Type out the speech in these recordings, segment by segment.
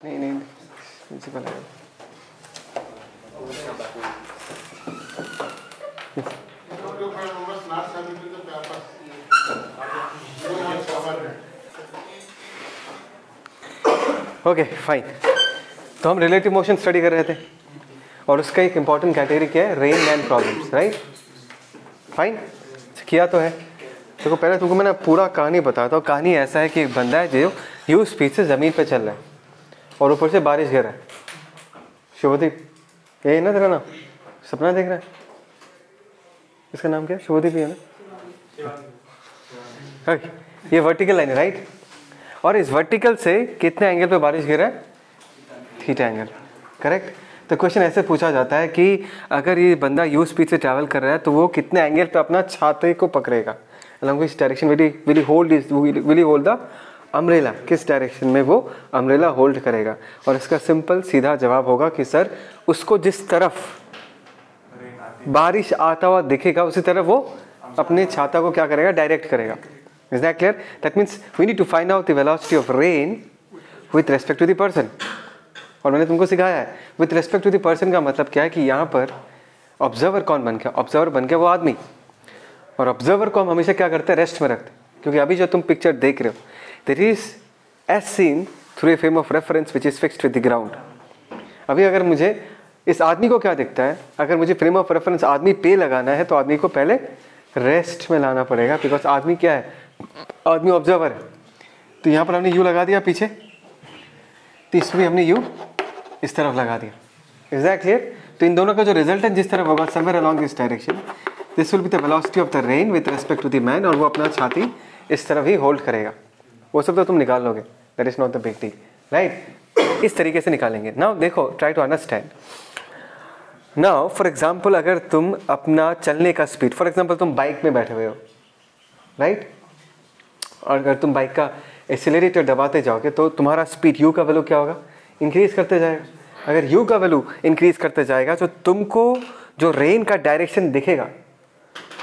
नहीं नहीं प्रिंसिपल है। Okay fine. तो हम रिलेटिव मोशन स्टडी कर रहे थे और उसका एक इंपॉर्टेंट कैटेगरी क्या है, rain man problems, right? Fine, किया तो है। देखो पहले तुमको मैं ना पूरा कहानी बताता हूँ। कहानी ऐसा है कि एक बंदा है जो यूं स्पीड से ज़मीन पे चल रहा है और ऊपर से बारिश गिर रहा है। शुभदीप, यही ना तेरा नाम? सपना देख रहा है, इसका नाम क्या है? शुभदीप ही है ना? ये वर्टिकल लाइन है, राइट? और इस वर्टिकल से कितने एंगल पे बारिश गिर रहा है? Theta angle, correct? तो क्वेश्चन ऐसे पूछा जाता है कि अगर ये बंदा यू स्पीड से ट्रैवल कर रहा है तो वो कितने एंगल पे अपना छाते को पकड़ेगा, along which direction will he hold the umbrella, किस डायरेक्शन में वो अम्ब्रेला होल्ड करेगा। और इसका सिंपल सीधा जवाब होगा कि सर उसको जिस तरफ बारिश आता हुआ दिखेगा उसी तरफ वो अपने छाता को क्या करेगा, डायरेक्ट करेगा। Is that clear? That means we need to find out the velocity of rain with respect to the person. और मैंने तुमको सिखाया है with respect to the person का मतलब क्या है कि यहाँ पर ऑब्जर्वर कौन बन गया? ऑब्जर्वर बन गया वो आदमी। और ऑब्जर्वर को हम हमेशा क्या करते हैं, रेस्ट में रखते हैं, क्योंकि अभी जो तुम पिक्चर देख रहे हो there is as seen through a frame of reference which is fixed with the ground. अभी अगर मुझे इस आदमी को क्या दिखता है, अगर मुझे फ्रेम ऑफ रेफरेंस आदमी पे लगाना है तो आदमी को पहले रेस्ट में लाना पड़ेगा, बिकॉज आदमी क्या है, आदमी ऑब्जर्वर है। तो यहाँ पर हमने यू लगा दिया पीछे, तो इसमें हमने यू इस तरफ लगा दिया। Is that clear? तो इन दोनों का जो रिजल्टेंट जिस तरफ होगा, somewhere along this direction, this will be the velocity of the rain with respect to the man. और वो अपना छाती इस तरफ ही होल्ड करेगा। वो सब तो तुम निकाल लोगे, that is not the big deal, right? इस तरीके से निकालेंगे। नाउ देखो, try to understand. Now for example, अगर तुम अपना चलने का स्पीड, फॉर एग्जाम्पल तुम बाइक में बैठे हुए हो, राइट? और अगर तुम बाइक का एक्सीलरेटर दबाते जाओगे तो तुम्हारा स्पीड यू का वैल्यू क्या होगा, इंक्रीज करते जाएगा। अगर यू का वैल्यू इंक्रीज करते जाएगा तो तुमको जो रेन का डायरेक्शन दिखेगा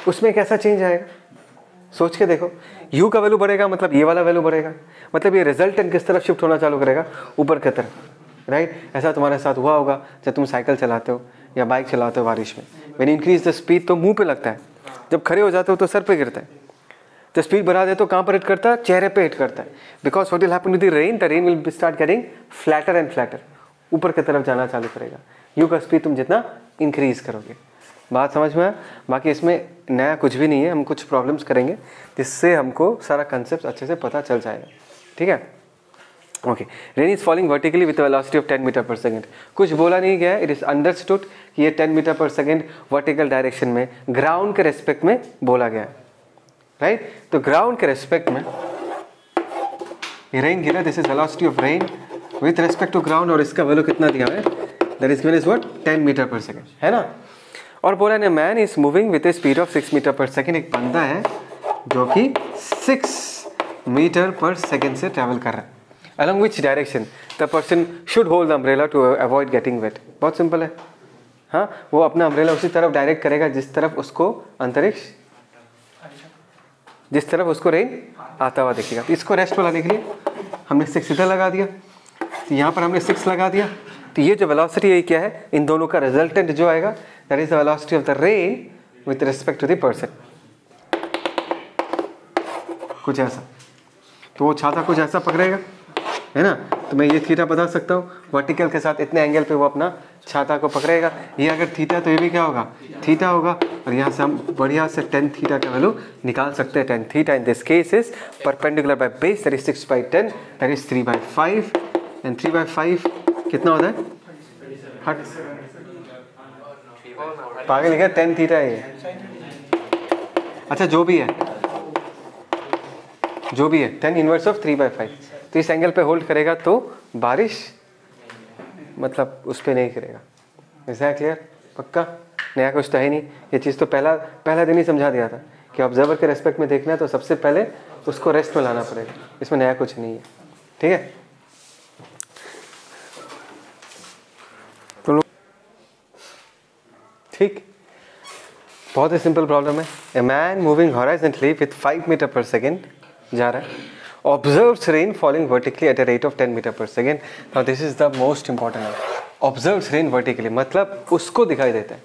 उसमें कैसा चेंज आएगा, सोच के देखो। यू का वैल्यू बढ़ेगा मतलब ये वाला वैल्यू बढ़ेगा, मतलब ये रिजल्टेंट किस तरफ शिफ्ट होना चालू करेगा, ऊपर की तरफ, राइट? ऐसा तुम्हारे साथ हुआ होगा जब तुम साइकिल चलाते हो या बाइक चलाते हो बारिश में। व्हेन इंक्रीज द स्पीड तो मुंह पे लगता है, जब खड़े हो जाते हो तो सर पे गिरता है, तो स्पीड बढ़ा दे तो कहाँ पर हिट करता है, चेहरे पे हिट करता है। Because what will happen to the rain will start getting flatter and flatter, ऊपर की तरफ जाना चालू करेगा। यू का स्पीड तुम जितना इंक्रीज करोगे। बात समझ में आया? बाकी इसमें नया कुछ भी नहीं है, हम कुछ प्रॉब्लम्स करेंगे जिससे हमको सारा कंसेप्ट अच्छे से पता चल जाएगा, ठीक है? Okay, rain is falling vertically with velocity of 10 metre पर सेकेंड। कुछ बोला नहीं गया है, इट इज अंडरस्टूड कि ये 10 मीटर पर सेकेंड वर्टिकल डायरेक्शन में ग्राउंड के रेस्पेक्ट में बोला गया है, राइट? तो ग्राउंड के रेस्पेक्ट में ये रेन गिरा, this is velocity of rain with respect to ground, और इसका वैल्यू कितना दिया है, that is given is what, 10 metre पर सेकेंड, है ना? और बोला ना, man is moving with a speed of 6 metre पर सेकेंड। एक बंदा है जो कि 6 मीटर पर सेकेंड से ट्रैवल कर रहा है। Along which direction the person should hold the umbrella to avoid getting wet. बहुत सिंपल है, हाँ? वो अपना अम्ब्रेला उसी तरफ डायरेक्ट करेगा जिस तरफ उसको अंतरिक्ष, जिस तरफ उसको रेन आता हुआ दिखेगा। तो इसको रेस्ट में लाने के लिए हमने 6 इधर लगा दिया, तो यहाँ पर हमने 6 लगा दिया। तो ये जो वेलोसिटी है क्या है, इन दोनों का रिजल्टेंट जो आएगा that is the velocity of the rain with respect to the person. कुछ ऐसा, तो वो छाता कुछ ऐसा पकड़ेगा, है ना? तो मैं ये थीटा बता सकता हूँ, वर्टिकल के साथ इतने एंगल पे वो अपना छाता को पकड़ेगा। ये अगर थीटा तो ये भी क्या होगा, थीटा होगा। और यहाँ से हम बढ़िया से 10 थीटा का वैल्यू निकाल सकते हैं। 10 theta in this case is perpendicular by base, that is 6/10, that is 3/5, and 3/5 कितना होता है, हट पागल है क्या, 10 थीटा है। अच्छा जो भी है 10 इनवर्स ऑफ 3/5। तो इस एंगल पे होल्ड करेगा तो बारिश मतलब उस पर नहीं गिरेगा। Is that clear? पक्का? नया कुछ तो है नहीं। ये चीज़ तो पहला दिन ही समझा दिया था कि ऑब्जर्वर के रेस्पेक्ट में देखना है तो सबसे पहले उसको रेस्ट में लाना पड़ेगा। इसमें नया कुछ नहीं है, ठीक है? तो ठीक, बहुत ही सिंपल प्रॉब्लम है। A man moving horizontally with 5 metre पर सेकेंड जा रहा है observed rain falling vertically at a rate of 10 metre पर second. Now this is the most important. Observed rain vertically मतलब उसको दिखाई देता है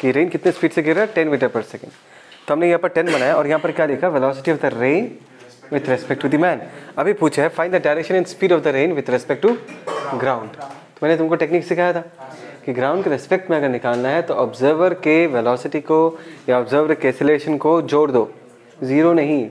कि रेन कितने स्पीड से गिर रहा है, 10 मीटर पर सेकेंड। तो हमने यहाँ पर 10 बनाया और यहाँ पर क्या लिखा, velocity of the rain with respect to the man. अभी पूछा है find the direction and speed of the rain with respect to ground. तो मैंने तुमको टेक्निक सिखाया था कि ग्राउंड के रेस्पेक्ट में अगर निकालना है तो ऑब्जर्वर के वेलोसिटी को या ऑब्जर्वर के एक्सेलरेशन को जोड़ दो, जीरो नहीं।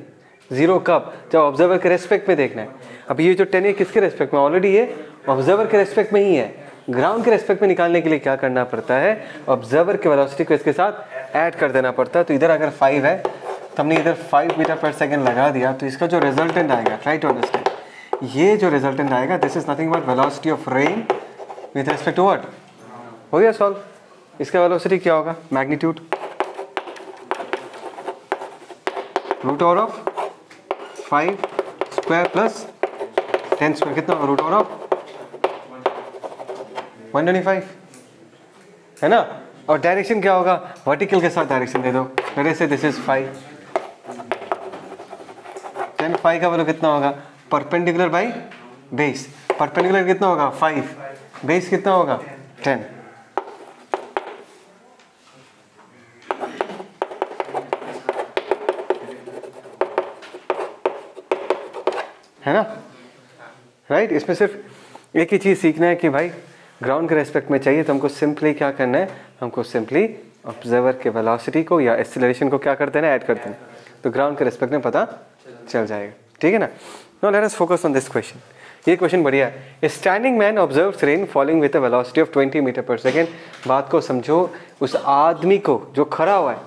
जीरो कब, जब ऑब्जर्वर के रेस्पेक्ट में देखना है। अब ये जो 10 है किसके रेस्पेक्ट में, ऑलरेडी ये ऑब्जर्वर के रेस्पेक्ट में ही है। ग्राउंड के रेस्पेक्ट में निकालने के लिए क्या करना पड़ता है, ऑब्जर्वर के वेलोसिटी को इसके साथ ऐड कर देना पड़ता है। तो इधर अगर 5 है तो हमने इधर 5 मीटर पर सेकेंड लगा दिया, तो इसका जो रिजल्टेंट आएगा, ट्राई टू अंडरस्टैंड, ये जो रिजल्टेंट आएगा this is nothing but velocity of rain with respect to what. हो गया सॉल्व। इसका वेलोसिटी क्या होगा, magnitude root over of 5 square plus 10 square, कितना रूट ओवर ऑफ 125 है ना। और डायरेक्शन क्या होगा, वर्टिकल के साथ डायरेक्शन दे दो। मेरे से दिस इज 5, 10 5 का वैल्यू कितना होगा, परपेंडिकुलर बाई बेस। परपेंडिकुलर कितना होगा 5, बेस कितना होगा 10। है ना, राइट। इसमें सिर्फ एक ही चीज सीखना है कि भाई ग्राउंड के रेस्पेक्ट में चाहिए तो हमको सिंपली क्या करना है, हमको सिंपली ऑब्जर्वर के वेलोसिटी को या एक्सेलरेशन को क्या कर देना है, ऐड कर देना, तो ग्राउंड के रेस्पेक्ट में पता चल जाएगा। ठीक है ना। Now let us focus on this question. ये क्वेश्चन बढ़िया है। Standing man observes rain falling with a velocity of 20 metre पर सेकेंड। बात को समझो, उस आदमी को जो खड़ा हुआ है,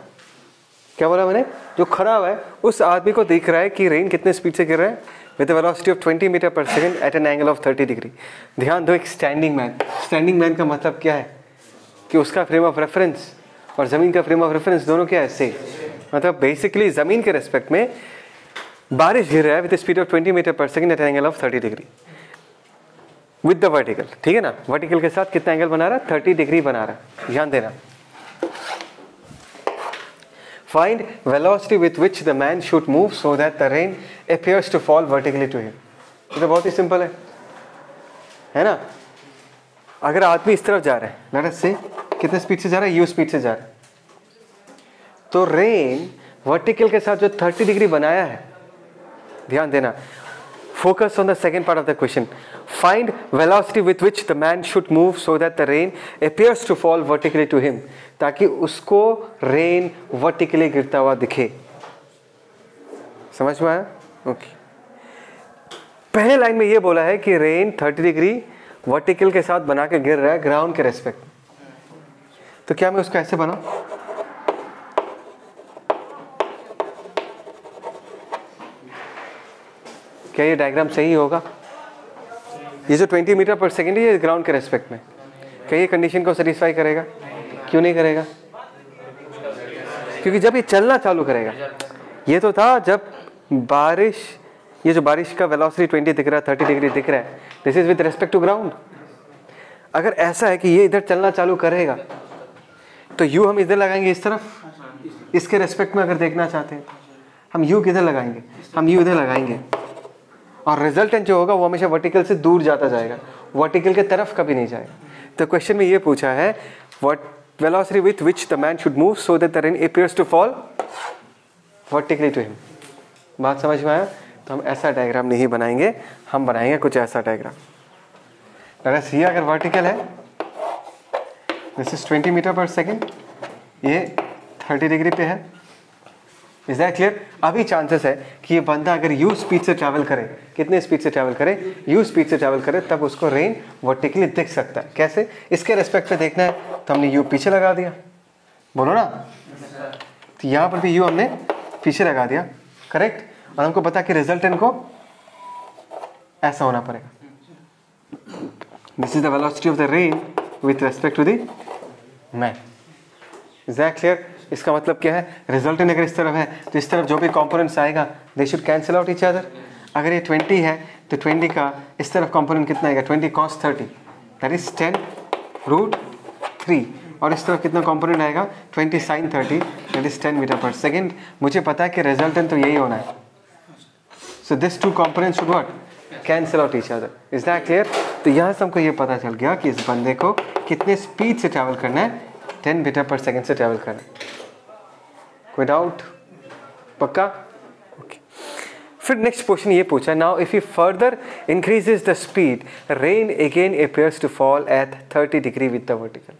क्या बोला मैंने, जो खड़ा हुआ है उस आदमी को दिख रहा है कि रेन कितने स्पीड से गिर रहा है, विद वेलोसिटी ऑफ 20 मीटर पर second at an angle of 30 degree. ध्यान दो, एक स्टैंडिंग मैन, स्टैंडिंग मैन का मतलब क्या है कि उसका फ्रेम ऑफ रेफरेंस और ज़मीन का फ्रेम ऑफ रेफरेंस दोनों क्या है, सेम। मतलब बेसिकली ज़मीन के रेस्पेक्ट में बारिश गिर रहा है विद स्पीड ऑफ 20 मीटर पर second at an angle of 30 degree with the vertical. ठीक है ना, वर्टिकल के साथ कितना एंगल बना रहा है, 30 डिग्री बना रहा है। ध्यान देना। Find velocity with which the man should move so that the rain appears to fall vertically to him। ये तो बहुत ही सिंपल है ना। अगर आदमी इस तरफ जा रहा है, लेट अस से कितने स्पीड से जा रहा है, u स्पीड से जा रहा है, तो रेन वर्टिकल के साथ जो 30 डिग्री बनाया है, ध्यान देना, focus on the second part of the question। Find velocity with which the man should move so that the rain appears to fall vertically to him। ताकि उसको रेन वर्टिकली गिरता हुआ दिखे। समझ में आया? ओके। पहले लाइन में ये बोला है कि रेन 30 डिग्री वर्टिकल के साथ बना के गिर रहा है ग्राउंड के रेस्पेक्ट। तो क्या मैं उसको ऐसे बनाऊं? क्या ये डायग्राम सही होगा? ये जो 20 मीटर पर सेकेंड है ये ग्राउंड के रेस्पेक्ट में, क्या ये कंडीशन को सेटिस्फाई करेगा? क्यों नहीं करेगा? क्योंकि जब ये चलना चालू करेगा, ये तो था जब बारिश, ये जो बारिश का वेलोसिटी 20 दिख रहा है, 30 डिग्री दिख रहा है, this is with respect to ground. अगर ऐसा है कि ये इधर चलना चालू करेगा तो यू हम इधर लगाएंगे इस तरफ, इसके रेस्पेक्ट में अगर देखना चाहते हैं हम यू किधर लगाएंगे, हम यू इधर लगाएंगे, और रिजल्टेंट जो होगा वो हमेशा वर्टिकल से दूर जाता जाएगा, वर्टिकल के तरफ कभी नहीं जाएगा। तो क्वेश्चन में ये पूछा है what velocity with which the man should move so that the rain appears to fall vertically to him. बात समझ में आया? तो हम ऐसा डायग्राम नहीं बनाएंगे, हम बनाएंगे कुछ ऐसा डायग्राम। अगर सी अगर वर्टिकल है, दिस इज 20 मीटर पर सेकेंड, ये 30 डिग्री पे है। Is that clear? अभी चांसेस है कि ये बंदा अगर यू स्पीड से ट्रैवल करे, कितने स्पीड से ट्रैवल करे, यू स्पीड से ट्रैवल करे, तब उसको रेन वर्टिकली दिख सकता है। कैसे? इसके रेस्पेक्ट पे देखना है तो हमने यू पीछे लगा दिया, बोलो ना। तो यहाँ पर भी यू हमने पीछे लगा दिया, करेक्ट। और हमको पता कि रिजल्टेंट को ऐसा होना पड़ेगा। This is the velocity of the rain with respect to the man. Is that clear? इसका मतलब क्या है, रिजल्टेंट अगर इस तरफ है तो इस तरफ जो भी कंपोनेंट्स आएगा they should cancel out each other. अगर ये 20 है तो 20 का इस तरफ कंपोनेंट कितना आएगा, 20 cos 30, दैट इज 10 रूट 3। और इस तरफ कितना कंपोनेंट आएगा, 20 sin 30, दैट इज 10 मीटर पर सेकेंड। मुझे पता है कि रिजल्टेंट तो यही होना है, so this two components should what cancel out each other. Is that clear? तो यहाँ से हमको ये पता चल गया कि इस बंदे को कितने स्पीड से ट्रैवल करना है, 10 मीटर पर सेकेंड से ट्रैवल करना है. कोई डाउट? पक्का? ओके. फिर नेक्स्ट क्वेश्चन ये पूछा, now if you further increases the speed rain again appears to fall at 30 degree with the vertical.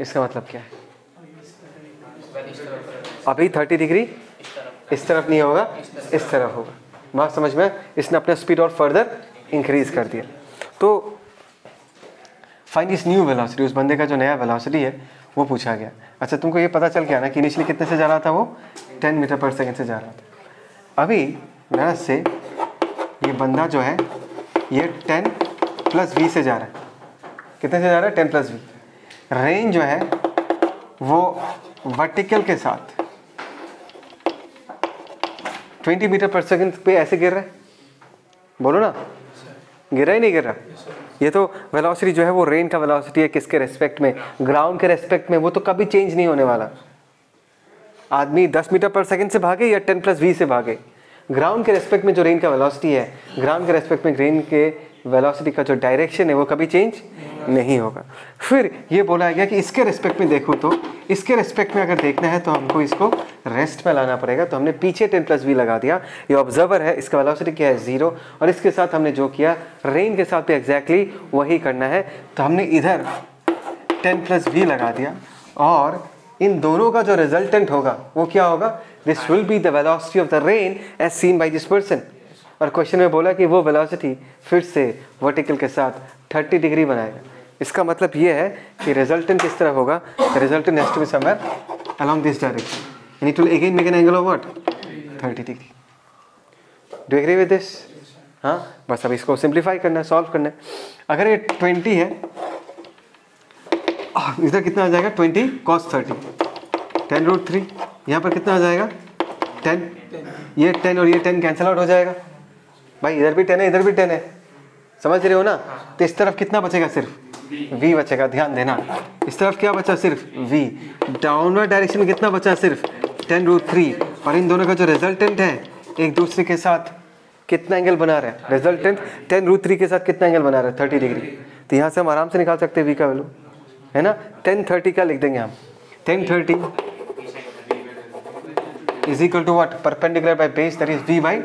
इसका मतलब क्या है? अभी 30 डिग्री इस तरफ नहीं होगा, इस तरफ होगा. बात समझ में? इसने अपना स्पीड और फर्दर इंक्रीज कर दिया. तो फाइंड दिस न्यू वेलोसिटी, उस बंदे का जो नया वेलोसिटी है वो पूछा गया. अच्छा, तुमको ये पता चल गया ना कि इनिशियली कितने से जा रहा था वो? 10 मीटर पर सेकेंड से जा रहा था. अभी मेरा से ये बंदा जो है ये 10 प्लस v से जा रहा है. कितने से जा रहा है? 10 प्लस v. रेंज जो है वो वर्टिकल के साथ 20 मीटर पर सेकेंड पे ऐसे गिर रहा है. बोलो ना, गिर रहा ही नहीं गिर रहा? ये तो वेलोसिटी जो है वो रेन का वेलोसिटी है. किसके रेस्पेक्ट में? ग्राउंड के रेस्पेक्ट में. वो तो कभी चेंज नहीं होने वाला. आदमी 10 मीटर पर सेकेंड से भागे या 10 प्लस v से भागे, ग्राउंड के रेस्पेक्ट में जो रेन का वेलोसिटी है, ग्राउंड के रेस्पेक्ट में रेन के वेलोसिटी का जो डायरेक्शन है वो कभी चेंज नहीं होगा. फिर ये बोला गया कि इसके रेस्पेक्ट में देखो, तो इसके रेस्पेक्ट में अगर देखना है तो हमको इसको रेस्ट में लाना पड़ेगा. तो हमने पीछे 10 प्लस v लगा दिया. ये ऑब्जर्वर है, इसका वेलोसिटी क्या है? 0. और इसके साथ हमने जो किया रेन के साथ भी एग्जैक्टली वही करना है. तो हमने इधर 10 प्लस v लगा दिया और इन दोनों का जो रिजल्टेंट होगा वो क्या होगा? This will be the velocity of the rain as seen by this person. और क्वेश्चन में बोला कि वो वेलोसिटी फिर से वर्टिकल के साथ 30 डिग्री बनाएगा. इसका मतलब ये है कि रिजल्टेंट किस तरह होगा? Resultant has to be somewhere along this direction and it will again make an angle of what? 30 degree. Do you agree with this? हाँ, बस अब इसको सिंप्लीफाई करना है, सॉल्व करना है. अगर ये 20 है, इधर कितना आ जाएगा? 20 cos 30, 10√3. यहाँ पर कितना आ जाएगा? 10. ये 10 और ये 10 कैंसिल आउट हो जाएगा. भाई इधर भी 10 है, इधर भी 10 है. समझ रहे हो ना? तो इस तरफ कितना बचेगा? सिर्फ v बचेगा. ध्यान देना, इस तरफ क्या बचा? सिर्फ v. डाउनवर्ड डायरेक्शन में कितना बचा? सिर्फ 10√3. और इन दोनों का जो रिजल्टेंट है एक दूसरे के साथ कितना एंगल बना रहा है? रिजल्टेंट 10√3 के साथ कितना एंगल बना रहा है? 30 डिग्री. तो यहाँ से हम आराम से निकाल सकते हैं v का वैल्यू, है ना? 1030 का लिख देंगे हम. 1030 is equal to what? Perpendicular by base, that is v by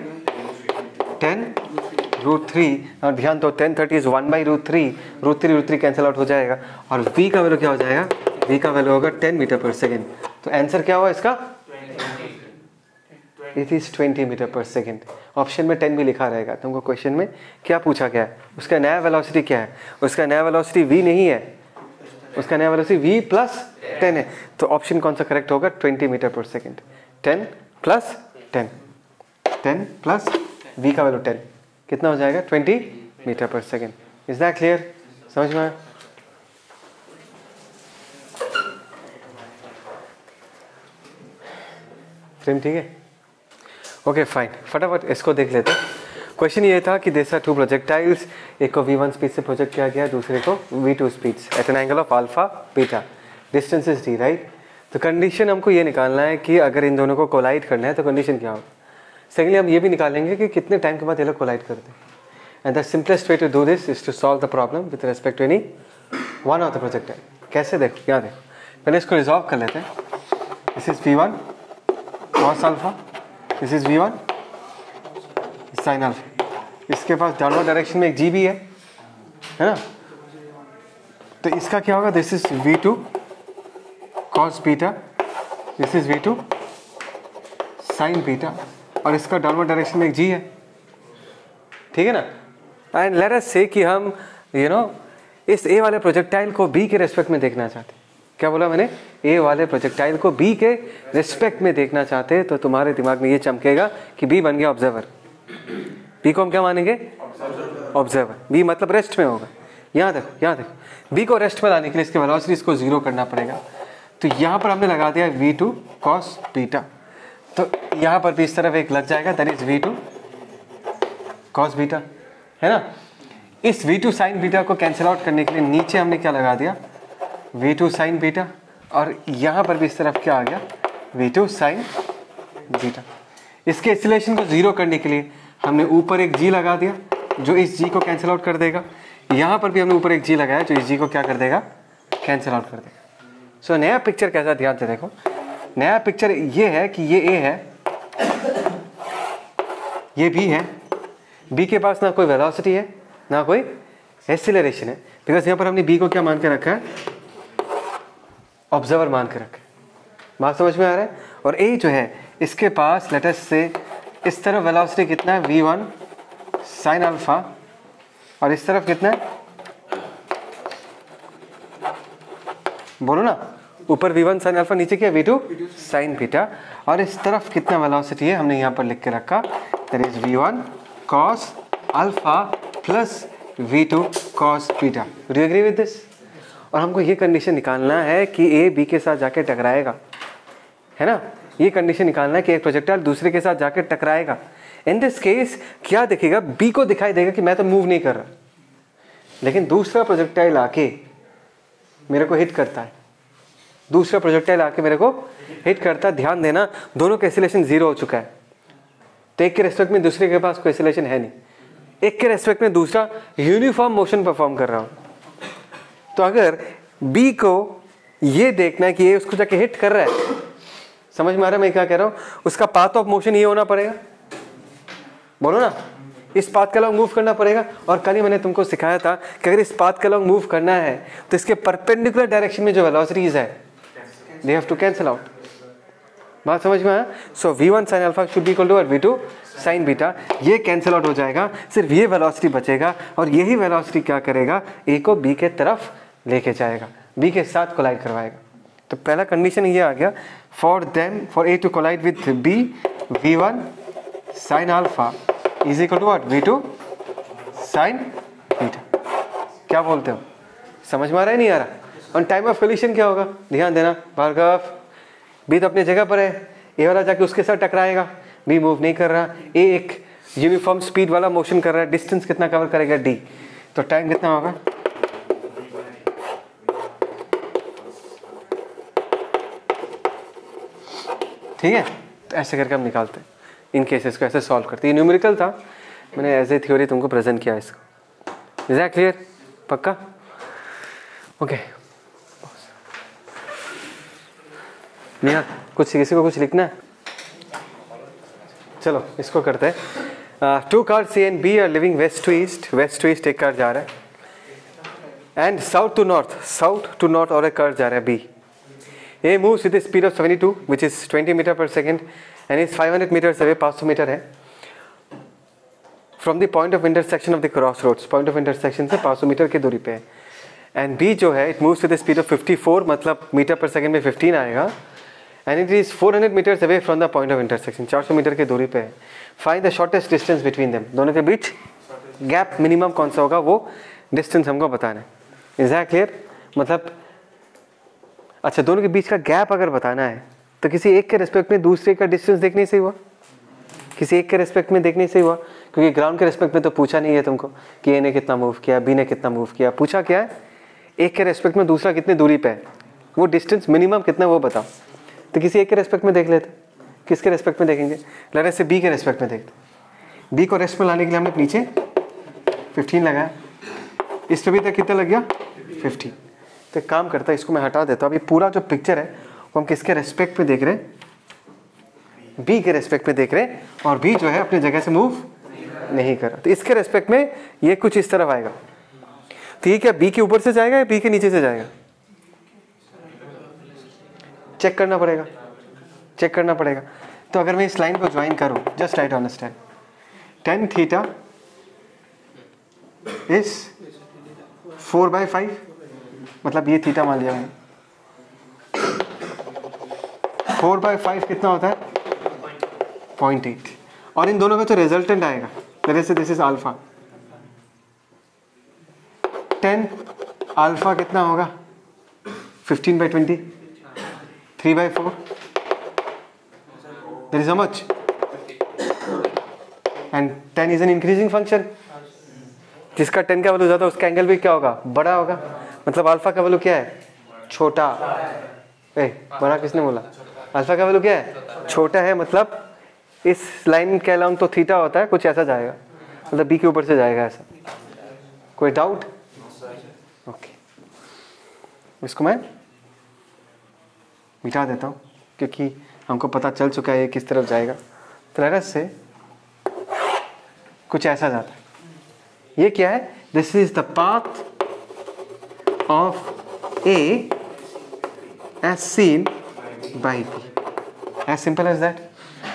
10√3. और ध्यान दो 1030 इज 1/√3. √3 कैंसिल आउट हो जाएगा. और v का वैल्यू क्या हो जाएगा? v का वैल्यू होगा 10 मीटर पर सेकेंड. तो आंसर क्या हुआ इसका? इट इज 20 मीटर पर सेकेंड. ऑप्शन में 10 भी लिखा रहेगा. तुमको क्वेश्चन में क्या पूछा गया है? उसका नया वेलोसिटी क्या है? उसका नया वेलोसिटी v नहीं है, उसका नया वेलोसिटी v प्लस 10 है. तो ऑप्शन कौन सा करेक्ट होगा? 20 मीटर पर सेकेंड. 10 प्लस 10, 10 प्लस v का वैल्यू 10 कितना हो जाएगा? 20 मीटर पर सेकेंड. Is that clear? समझ में आया? फ्रेम ठीक है? Okay fine. फटाफट इसको देख लेते हैं. क्वेश्चन ये था कि देयर आर 2 प्रोजेक्टाइल्स. एक को v1 स्पीड से प्रोजेक्ट किया गया, दूसरे को v2 speed at an angle of alpha beta. Distance is d, right? तो कंडीशन हमको ये निकालना है कि अगर इन दोनों को कोलाइड करना है तो कंडीशन क्या होगा. सेकेंडली हम ये भी निकालेंगे कि कितने टाइम के बाद ये लोग कोलाइड करते हैं. And the simplest way to do this is to solve the problem with respect to any one of the projectile. कैसे? देखो, यहाँ देखो, पहले इसको रिजॉल्व कर लेते हैं. This is v1 cos alpha, this is v1 sin alpha. इसके पास डाउनवर्ड डायरेक्शन में एक g भी है ना? तो इसका क्या होगा? This is v2 cos beta, this is v2 sin beta. और इसका डाउनवर्ड डायरेक्शन में एक g है. ठीक है ना? एंड लेट अस से कि हम इस a वाले प्रोजेक्टाइल को b के रेस्पेक्ट में देखना चाहते हैं. क्या बोला मैंने? a वाले प्रोजेक्टाइल को b के रेस्पेक्ट में देखना चाहते हैं. तो तुम्हारे दिमाग में ये चमकेगा कि b बन गया ऑब्जर्वर. b को हम क्या मानेंगे? ऑब्जर्वर. b मतलब रेस्ट में होगा. यहाँ देखो, यहाँ देखो, b को रेस्ट में लाने के लिए इसके वेलोसिटी को 0 करना पड़ेगा. तो यहाँ पर हमने लगा दिया v2 cos बीटा. तो यहाँ पर भी इस तरफ एक लग जाएगा, that is v2 cos beta, है ना? इस v2 sin बीटा को कैंसिल आउट करने के लिए नीचे हमने क्या लगा दिया? v2 sin beta. और यहाँ पर भी इस तरफ क्या आ गया? v2 sin beta. इसके एक्सीलरेशन को 0 करने के लिए हमने ऊपर एक g लगा दिया जो इस g को कैंसिल आउट कर देगा, यहाँ पर भी हमने ऊपर एक g लगाया जो इस g को क्या कर देगा, कैंसिल आउट कर देगा। सो नया पिक्चर कैसा, ध्यान से देखो। नया पिक्चर ये है कि ये a है, ये b है। b के पास ना कोई वेलोसिटी है ना कोई एक्सीलरेशन है, बिकॉज यहाँ पर हमने b को क्या मान के रखा है, ऑब्जर्वर मान के रखा है। बात समझ में आ रहा है। और a जो है इसके पास लेटस से इस तरफ वेलोसिटी कितना है, v1 साइन अल्फा, और इस तरफ कितना है, बोलो ना, ऊपर v1 साइन अल्फा, नीचे क्या v2 साइन बीटा, और इस तरफ कितना वेलोसिटी है हमने यहाँ पर लिख के रखा, that is v1 cos alpha plus v2 cos beta. Do you agree with this? और हमको ये कंडीशन निकालना है कि a b के साथ जाके टकराएगा, है ना। ये कंडीशन निकालना है कि एक प्रोजेक्टाइल दूसरे के साथ जाके टकराएगा। इन दिस केस क्या दिखेगा, b को दिखाई देगा कि मैं तो मूव नहीं कर रहा, लेकिन दूसरा प्रोजेक्टाइल आके मेरे को हिट करता है, दूसरा प्रोजेक्टाइल आके मेरे को हिट करता है। ध्यान देना, दोनों का एक्सीलरेशन 0 हो चुका है, तो एक के रेस्पेक्ट में दूसरे के पास कोई एक्सीलरेशन है नहीं, एक के रेस्पेक्ट में दूसरा यूनिफॉर्म मोशन परफॉर्म कर रहा हूं। तो अगर B को ये देखना है कि ये उसको जाके हिट कर रहा है, समझ में आ रहा है मैं क्या कह रहा हूं, उसका पाथ ऑफ मोशन ये होना पड़ेगा, बोलो ना, इस पाथ के अलॉन्ग मूव करना पड़ेगा। और कल ही मैंने तुमको सिखाया था कि अगर इस पाथ के अलॉन्ग मूव करना है तो इसके परपेंडिकुलर डायरेक्शन में जो वेलोसिटीज है they have to cancel out. बात समझ में आया। So v1 sin alpha should be equal to v2 sin beta, ये कैंसिल आउट हो जाएगा, सिर्फ ये वेलोसिटी बचेगा, और यही वेलोसिटी क्या करेगा, a को b के तरफ लेके जाएगा, b के साथ कोलाइड करवाएगा। तो पहला कंडीशन ये आ गया, for a to collide with b, v1 sin alpha is equal to what, v2 sin beta. क्या बोलते हो, समझ में आ रहा है नहीं आ रहा? और टाइम ऑफ कोलिशन क्या होगा, ध्यान देना भार्गव, बी तो अपनी जगह पर है, ए वाला जाके उसके साथ टकराएगा, बी मूव नहीं कर रहा, ए एक यूनिफॉर्म स्पीड वाला मोशन कर रहा है, डिस्टेंस कितना कवर करेगा, डी, तो टाइम कितना होगा, ठीक है। तो ऐसे करके हम निकालते हैं इन केसेस को, ऐसे सॉल्व करते हैं। ये न्यूमेरिकल था, मैंने एज ए थ्योरी तुमको प्रेजेंट किया इसको। Is that clear? पक्का? ओके। नहीं कुछ किसी को कुछ लिखना है? चलो इसको करते हैं। 2 cars C and B are living west to east एक कार जा रहा है, एंड साउथ टू नॉर्थ और एक कार जा रहा है B. A moves with a speed of 72 which is 20 metre पर second and is 500 meters away, 500 meter है, from the point of intersection of the crossroads, point of intersection से 500 metre की दूरी पे है। एंड B जो है, it moves with a speed of 54, मतलब मीटर पर सेकेंड में 15 आएगा, and it is 400 meters away from the point of intersection, 400 metre की दूरी पे है। Find the shortest distance between them, दोनों के बीच गैप मिनिमम कौन सा होगा, वो डिस्टेंस हमको बताना है। Is that clear? मतलब अच्छा, दोनों के बीच का गैप अगर बताना है तो किसी एक के रेस्पेक्ट में दूसरे का डिस्टेंस देखने से हुआ, किसी एक के रेस्पेक्ट में देखने से हुआ, क्योंकि ग्राउंड के रेस्पेक्ट में तो पूछा नहीं है तुमको कि ए ने कितना मूव किया, बी ने कितना मूव किया, पूछा क्या है, एक के रेस्पेक्ट में दूसरा कितनी दूरी पे है, वो डिस्टेंस मिनिमम कितना वो बताओ। तो किसी एक के रेस्पेक्ट में देख लेते, किसके रेस्पेक्ट में देखेंगे, लड़े से बी के रेस्पेक्ट में देखते। बी को रेस्ट में लाने के लिए हमने नीचे 15 लगाया, इस पे भी तक कितना लग गया 15। तो एक काम करता है, इसको मैं हटा देता हूँ। अभी पूरा जो पिक्चर है वो हम किसके रेस्पेक्ट में देख रहे हैं, बी के रेस्पेक्ट में देख रहे हैं, और बी जो है अपनी जगह से मूव नहीं कर रहा। तो इसके रेस्पेक्ट में ये कुछ इस तरफ आएगा। तो ये क्या बी के ऊपर से जाएगा या बी के नीचे से जाएगा, चेक करना पड़ेगा, चेक करना पड़ेगा। तो अगर मैं इस लाइन को ज्वाइन करूं, just try to understand, tan theta is 4/5, मतलब ये थीटा मान लिया मैंने, 4/5 कितना होता है 0.8, और इन दोनों का जो रिजल्टेंट आएगा, जैसे से this is alpha, tan alpha कितना होगा 15/20, 3/4, there is how much, and tan is an increasing function, जिसका 10 का वैल्यू ज्यादा उसका एंगल भी क्या होगा, बड़ा होगा। मतलब अल्फा का वैल्यू क्या है, छोटा, बड़ा किसने बोला, अल्फा का वैल्यू क्या है, छोटा है, मतलब इस लाइन के अलाउंग तो थीटा होता है, कुछ ऐसा जाएगा, मतलब बी के ऊपर से जाएगा ऐसा। कोई डाउट? ओके, इसको मैं मिटा देता हूँ क्योंकि हमको पता चल चुका है ये किस तरफ जाएगा। तरह से कुछ ऐसा जाता है। ये क्या है? This is the path of A as seen by B, as simple as that.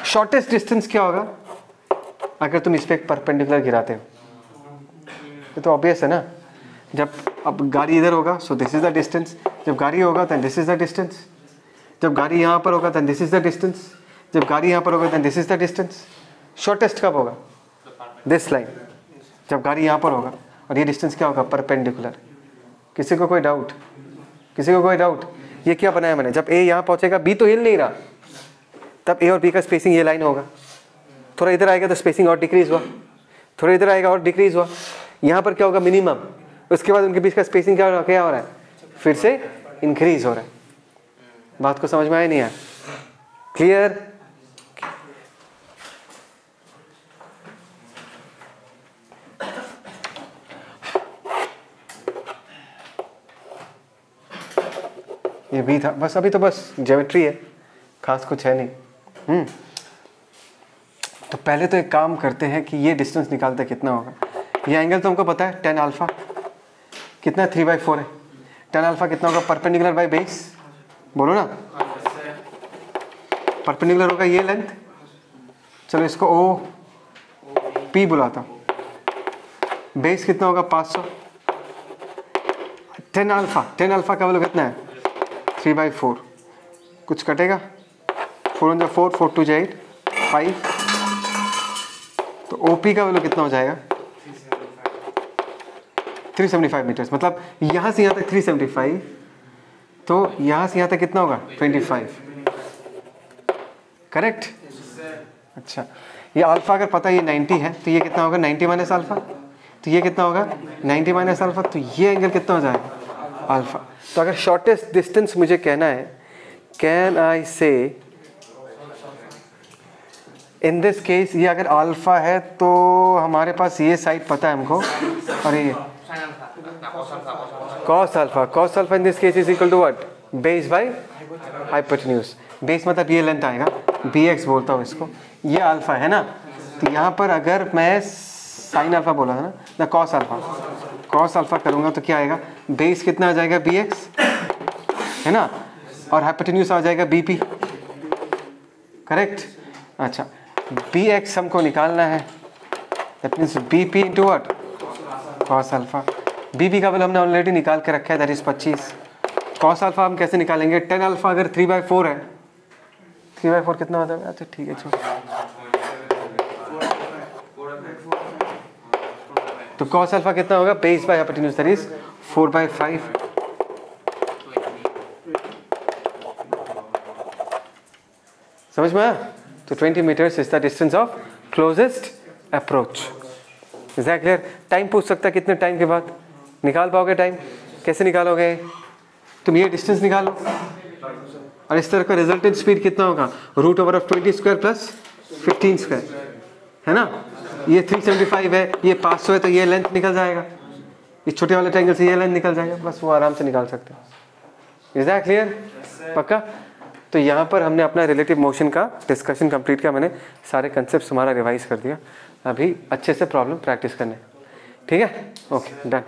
Shortest distance क्या होगा अगर तुम इस पे एक परपेंडिकुलर गिराते हो? ये तो ऑब्वियस है ना। जब अब गाड़ी इधर होगा so this is the distance, जब गाड़ी होगा then this is the distance, जब गाड़ी यहाँ पर होगा then this is the distance, जब गाड़ी यहाँ पर होगा then this is the distance. Shortest कब होगा? दिस लाइन, जब गाड़ी यहाँ पर होगा। और ये डिस्टेंस क्या होगा? परपेंडिकुलर। किसी को कोई डाउट? किसी को कोई डाउट? ये क्या बनाया मैंने? जब ए यहाँ पहुँचेगा, बी तो हिल नहीं रहा, तब ए और बी का स्पेसिंग ये लाइन होगा। थोड़ा इधर आएगा तो स्पेसिंग और डिक्रीज हुआ, थोड़ा इधर आएगा और डिक्रीज हुआ। यहाँ पर क्या होगा? मिनिमम। उसके बाद उनके बीच का स्पेसिंग क्या हो रहा है? फिर से इंक्रीज हो रहा है। बात को समझ में आया नहीं आया? क्लियर? ये भी था बस, अभी तो बस ज्योमेट्री है, खास कुछ है नहीं। तो पहले तो एक काम करते हैं कि ये डिस्टेंस निकालते कितना होगा। ये एंगल तो हमको पता है, tan अल्फा कितना? 3/4 है। tan अल्फा कितना होगा? परपेंडिकुलर बाई बेस, बोलो ना। परपेंडिकुलर होगा ये लेंथ, चलो इसको ओ पी बुलाता हूँ। बेस कितना होगा? 500। tan अल्फा का वैल्यू कितना है? 3/4। कुछ कटेगा? 4 × 4, 4 × 2 8, 5। तो OP का वैल्यू कितना हो जाएगा? 375 मीटर्स। मतलब यहाँ से यहाँ तक 375, तो यहाँ से यहाँ तक कितना होगा? 25। करेक्ट? अच्छा, ये अल्फा अगर पता ये 90 है तो ये कितना होगा? 90 माइनस अल्फा। तो ये कितना होगा? 90 माइनस अल्फा। तो ये एंगल कितना हो जाएगा? अल्फा। तो अगर शॉर्टेस्ट डिस्टेंस मुझे कहना है, कैन आई से इन दिस केस, ये अगर अल्फा है तो हमारे पास ये साइड पता है हमको, और ये cos alpha in this case is equal to what? Base by hypotenuse. Base मतलब ये लेंथ आएगा, bx बोलता हूँ इसको। ये अल्फा है ना, तो यहाँ पर अगर मैं साइन अल्फा बोला था ना cos अल्फा करूँगा तो क्या आएगा? बेस कितना आ जाएगा? bx है ना, और हाइपोटेन्यूज आ जाएगा bp। करेक्ट? अच्छा, bx हमको निकालना है, that means bp into what? cos alpha. bp का वैल्यू हमने ऑलरेडी निकाल के रखा है, दैट इज 25। cos अल्फा हम कैसे निकालेंगे? tan अल्फा अगर 3/4 है, 3/4 कितना होता है? अच्छा ठीक है, छोड़। तो cos अल्फा कितना होगा? Base by hypotenuse, that is 4/5। समझ में आया? तो 20 meters is the distance of closest approach. Is that clear? Time पूछ सकता है, कितने टाइम के बाद निकाल पाओगे टाइम? कैसे निकालोगे? तुम ये डिस्टेंस निकालो और इस तरह का रिजल्टेंट स्पीड कितना होगा? √20² प्लस 15², है ना। ये 375 है, ये 500 है, तो ये लेंथ निकल जाएगा। इस छोटे वाले ट्रायंगल से ये लेंथ निकल जाएगा, बस वो आराम से निकाल सकते हैं। Is that clear? पक्का? तो यहाँ पर हमने अपना रिलेटिव मोशन का डिस्कशन कंप्लीट किया। मैंने सारे कंसेप्ट हमारा रिवाइज कर दिया। अभी अच्छे से प्रॉब्लम प्रैक्टिस करने, ठीक है? Okay, done.